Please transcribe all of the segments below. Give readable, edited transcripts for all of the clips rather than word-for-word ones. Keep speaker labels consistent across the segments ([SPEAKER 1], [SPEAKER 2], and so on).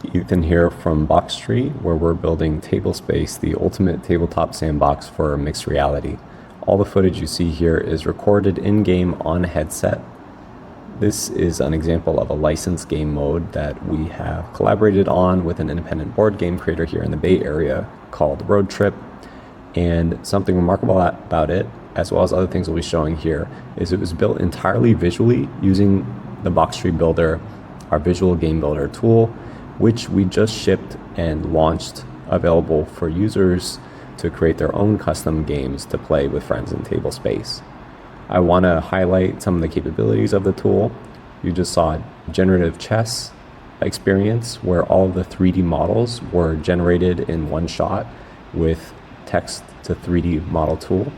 [SPEAKER 1] Ethan here from Boxtree, where we're building Tablespace, the ultimate tabletop sandbox for mixed reality. All the footage you see here is recorded in-game on a headset. This is an example of a licensed game mode that we have collaborated on with an independent board game creator here in the Bay Area called Road Trip. And something remarkable about it, as well as other things we'll be showing here, is it was built entirely visually using the Boxtree Builder, our visual game builder tool, which we just shipped and launched available for users to create their own custom games to play with friends in Tablespace. I want to highlight some of the capabilities of the tool. You just saw a generative chess experience where all of the 3D models were generated in one shot with text to 3D model tool.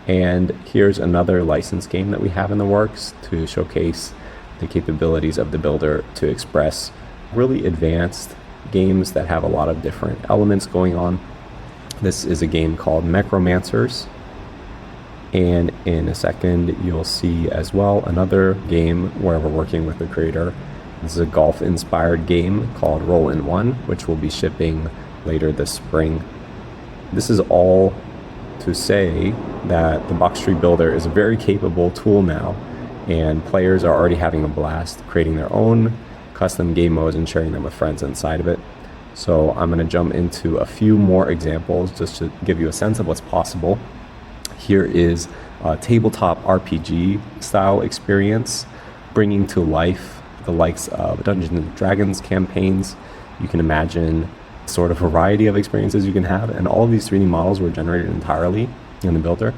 [SPEAKER 1] And here's another licensed game that we have in the works to showcase the capabilities of the builder to express really advanced games that have a lot of different elements going on. This is a game called Mechromancers. And in a second, you'll see as well another game where we're working with the creator. This is a golf-inspired game called Roll-in-One, which will be shipping later this spring. This is all to say that the Boxtree Builder is a very capable tool now, and players are already having a blast creating their own custom game modes and sharing them with friends inside of it. So I'm going to jump into a few more examples just to give you a sense of what's possible. Here is a tabletop RPG style experience, bringing to life the likes of Dungeons and Dragons campaigns. You can imagine sort of variety of experiences you can have, and all of these 3D models were generated entirely in the builder.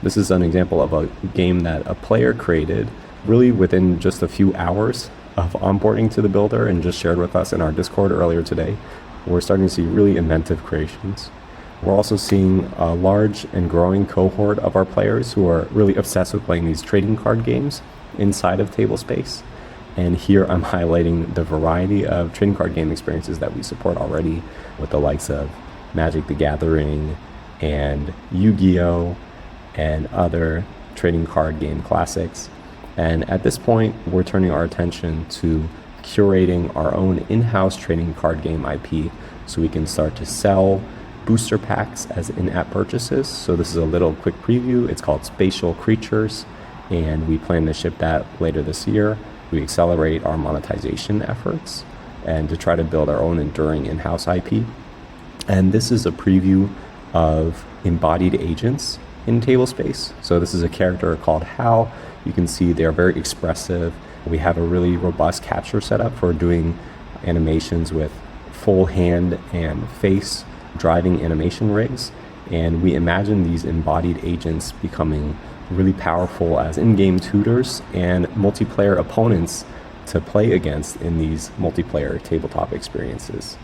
[SPEAKER 1] This is an example of a game that a player created really within just a few hours of onboarding to the builder and just shared with us in our Discord earlier today. We're starting to see really inventive creations. We're also seeing a large and growing cohort of our players who are really obsessed with playing these trading card games inside of Tablespace. And here I'm highlighting the variety of trading card game experiences that we support already with the likes of Magic the Gathering and Yu-Gi-Oh! And other trading card game classics. And at this point, we're turning our attention to curating our own in-house trading card game IP so we can start to sell booster packs as in-app purchases. So this is a little quick preview. It's called Spatial Creatures, and we plan to ship that later this year. We accelerate our monetization efforts and to try to build our own enduring in-house IP. And this is a preview of embodied agents in Tablespace. So this is a character called Hal. You can see they are very expressive. We have a really robust capture setup for doing animations with full hand and face driving animation rigs. And we imagine these embodied agents becoming really powerful as in-game tutors and multiplayer opponents to play against in these multiplayer tabletop experiences.